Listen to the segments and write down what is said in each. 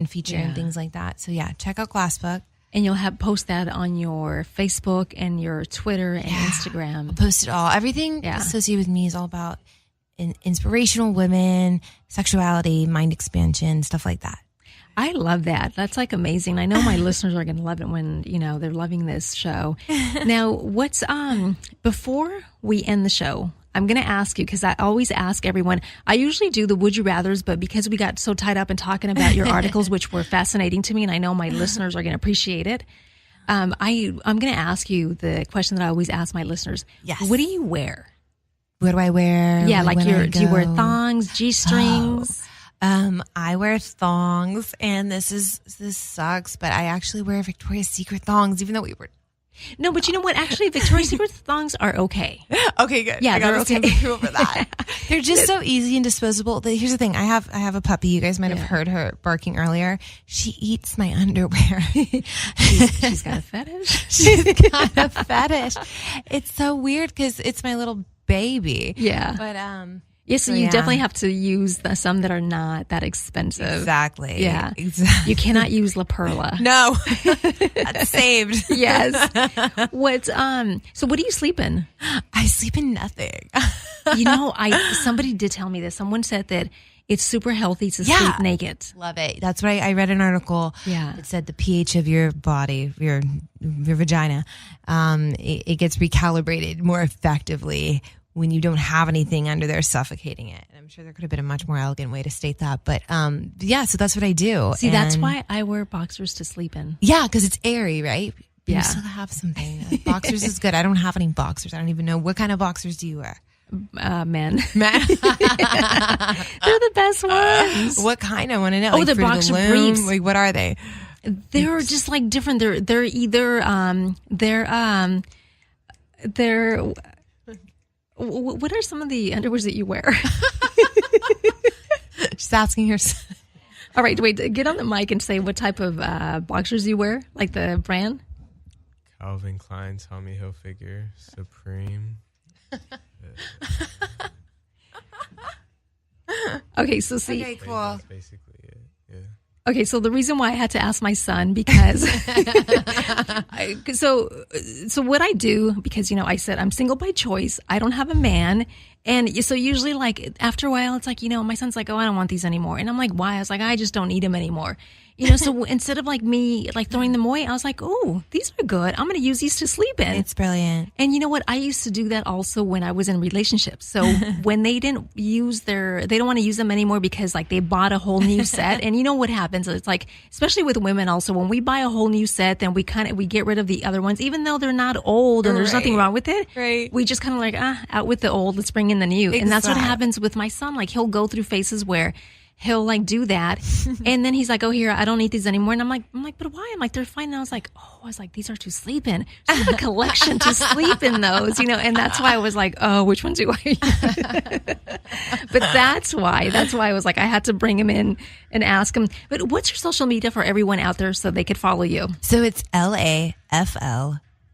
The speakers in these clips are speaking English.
and feature and things like that. So yeah, check out Glassbook. And you'll post that on your Facebook and your Twitter and Instagram. I'll post it all. Everything associated with me is all about inspirational women, sexuality, mind expansion, stuff like that. I love that. That's like amazing. I know my listeners are going to love it when, they're loving this show. Now, before we end the show, I'm going to ask you, because I always ask everyone, I usually do the Would You Rathers, but because we got so tied up in talking about your articles, which were fascinating to me, and I know my listeners are going to appreciate it, I'm going to ask you the question that I always ask my listeners. Yes. What do you wear? What do I wear? Yeah, do you wear thongs, G-strings? I wear thongs, and this sucks, but I actually wear Victoria's Secret thongs, even though we were... No, but you know what? Actually, Victoria's Secret thongs are okay. Okay, good. Yeah, they're okay. For that. They're just so easy and disposable. Here's the thing. I have a puppy. You guys might have heard her barking earlier. She eats my underwear. She's got a fetish. She's got a fetish. It's so weird because it's my little baby. Yeah. But so you definitely have to use some that are not that expensive. Exactly. Yeah. Exactly. You cannot use La Perla. No. That's saved. Yes. So what do you sleep in? I sleep in nothing. Somebody did tell me this. Someone said that it's super healthy to sleep naked. Love it. That's what I read an article. Yeah. It said the pH of your body, your vagina, it gets recalibrated more effectively when you don't have anything under there suffocating it. And I'm sure there could have been a much more elegant way to state that. But so that's what I do. See, that's why I wear boxers to sleep in. Yeah, because it's airy, right? Yeah. You still have something. Boxers is good. I don't have any boxers. I don't even know. What kind of boxers do you wear? Men. They're the best ones. What kind? I want to know. Oh, the boxer briefs. Like, what are they? They're just like different. They're either what are some of the underwears that you wear? She's asking her. All right, wait. Get on the mic and say what type of boxers you wear, like the brand. Calvin Klein, Tommy Hilfiger, Supreme. Okay, so see. Okay, cool. That's basically it. Yeah. Okay, so the reason why I had to ask my son because so what I do, because I said I'm single by choice, I don't have a man, and so usually like after a while it's like my son's like, oh, I don't want these anymore, and I'm like, why? I was like, I just don't need them anymore. So instead of like me like throwing them away, I was like, oh, these are good. I'm going to use these to sleep in. It's brilliant. And you know what? I used to do that also when I was in relationships. So when they don't want to use them anymore because like they bought a whole new set. And you know what happens? It's like, especially with women also, when we buy a whole new set, then we get rid of the other ones, even though they're not old and there's nothing wrong with it. Right. We just kind of like, out with the old, let's bring in the new. Exactly. And that's what happens with my son. Like he'll go through phases where he'll like do that, and then he's like, "Oh, here, I don't need these anymore." And I'm like, "But why?" I'm like, "They're fine." And I was like, "These are to sleep in." So I have a collection to sleep in those, and that's why I was like, "Oh, which one do I use?" But that's why I was like, I had to bring him in and ask him. But what's your social media for everyone out there so they could follow you? So it's LAFLEISH.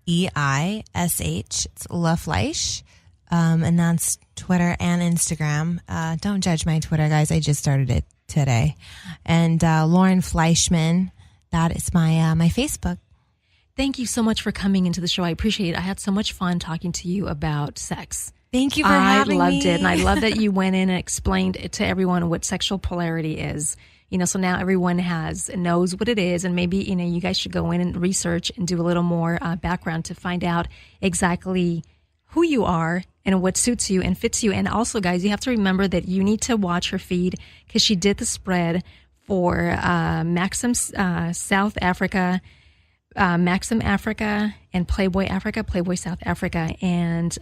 It's La Fleisch. And that's Twitter and Instagram. Don't judge my Twitter, guys. I just started it today. And Lauren Fleishman, that is my Facebook. Thank you so much for coming into the show. I appreciate it. I had so much fun talking to you about sex. Thank you for having me. I loved it. And I love that you went in and explained it to everyone what sexual polarity is. So now everyone knows what it is, and maybe, you guys should go in and research and do a little more background to find out exactly who you are and what suits you and fits you. And also, guys, you have to remember that you need to watch her feed because she did the spread for Maxim South Africa, Maxim Africa, and Playboy South Africa. And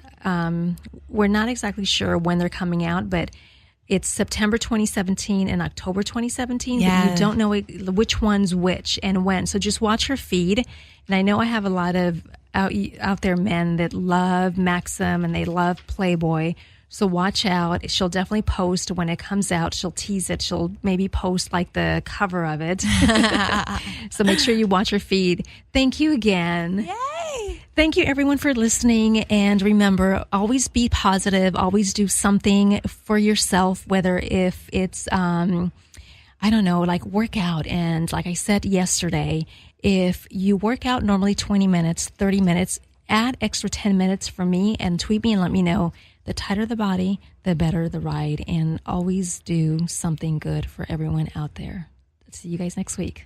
we're not exactly sure when they're coming out, but it's September 2017 and October 2017. Yeah. But you don't know which one's which and when. So just watch her feed. And I know I have a lot of out there men that love Maxim and they love Playboy. So watch out. She'll definitely post when it comes out. She'll tease it. She'll maybe post like the cover of it. So make sure you watch her feed. Thank you again. Yay! Thank you everyone for listening. And remember, always be positive. Always do something for yourself, whether if it's I don't know, like work out. And like I said yesterday, if you work out normally 20 minutes, 30 minutes, add extra 10 minutes for me and tweet me and let me know. The tighter the body, the better the ride. And always do something good for everyone out there. See you guys next week.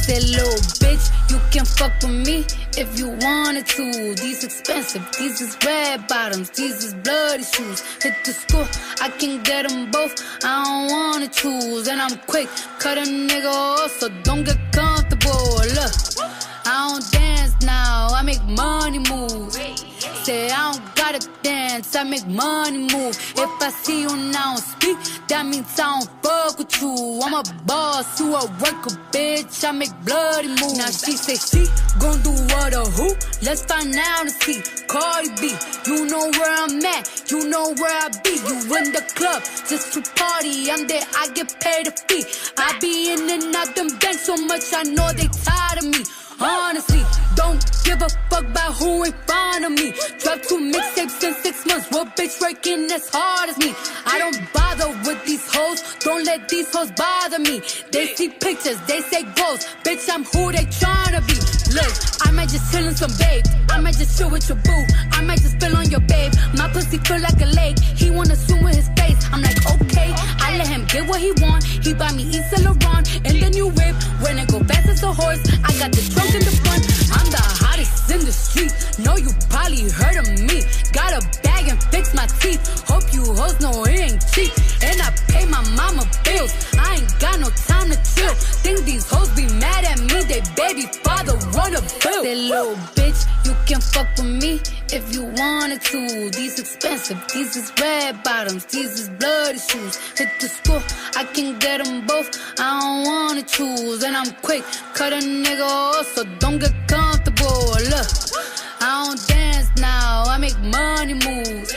That little bitch, you can fuck with me if you wanted to. These expensive, these is red bottoms, these is bloody shoes. Hit the school, I can get them both, I don't wanna choose. And I'm quick, cut a nigga off, so don't get comfortable. Look, I don't dance now, I make money move. Say I don't gotta dance, I make money move. If I see you now speak, that means I don't fuck with you. I'm a boss, you a worker, bitch, I make bloody moves. Now she say she gon' do what or who? Let's find out and see. Cardi B, you know where I'm at, you know where I be. You in the club, just to party, I'm there, I get paid a fee. I be in and out them banks so much, I know they tired of me. Honestly, don't give a fuck about who in front of me. Dropped 2 mixtapes in 6 months. What bitch working as hard as me? I don't bother with these hoes. Don't let these hoes bother me. They see pictures, they say goals. Bitch, I'm who they tryna be. Look, I might just chill in some babe. I might just chill with your boo. I might just spill on your babe. My pussy feel like a lake. He wanna swim with his face. I'm like, okay. I let him get what he want. He buy me East Saint Laurent and the new whip. When it go fast as a horse, I got the trunk in the front. I'm the hottest in the street. Know you probably heard of me. Got a bag and fix my teeth. Hope you hoes know it ain't cheap. And I pay my mama bills. I ain't got no time to chill. Think these hoes be mad at me. They baby father wanna bill. That little bitch, you can fuck with me if you wanted to. These expensive, these is red bottoms, these is bloody shoes. Hit the school, I can get them both, I don't wanna choose. And I'm quick, cut a nigga off, so don't get comfortable. Look, I don't dance now, I make money moves.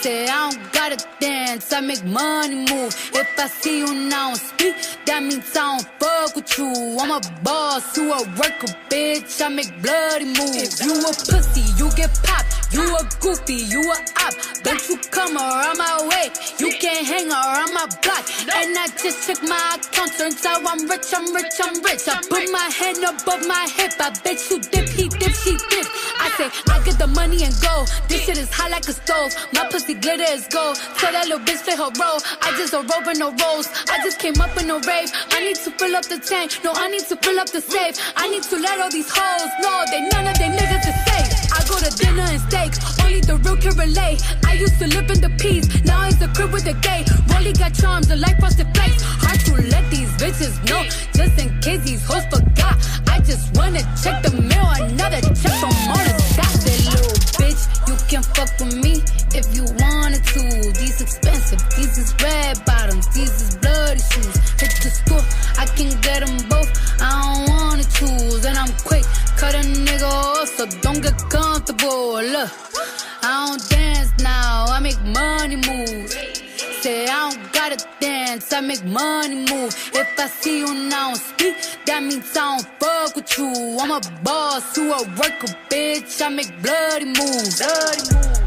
Say I don't gotta dance, I make money move. If I see you now speak, that means I don't fuck with you. I'm a boss, you a worker, bitch, I make bloody moves. If you a pussy, you get popped. You a goofy, you a op. Don't you come around my way, you can't hang around my block. And I just check my account, turns out I'm rich, I'm rich, I'm rich. I put my hand above my hip, I bet you dip, he dip, she dip. I say, I get the money and go. This shit is hot like a stove. My pussy glitter is gold. Tell that little bitch play her role. I just a rope and no rolls. I just came up in a rave. I need to fill up the tank. No, I need to fill up the safe. I need to let all these hoes know they none of they niggas is safe. I go to dinner and steaks. Only the real can relate. I used to live in the peas. Now it's the crib with the gay. Rolly got charms, the light frosted flakes. Hard to let these bitches know. Just in case these hoes forgot. I just wanna check the mail. Another check from all the dots. That little bitch, you can fuck with me if you wanted to. These expensive, these is red bottoms, these is bloody shoes. Hit the school, I can get them both, I don't wanna choose. And I'm quick, cut a nigga off, so don't get comfortable. Look, I don't dance now, I make money moves. Say I don't gotta dance, I make money move. If I see you now speak, that means I don't fuck with you. I'm a boss, you a worker, bitch, I make bloody moves. Bloody moves.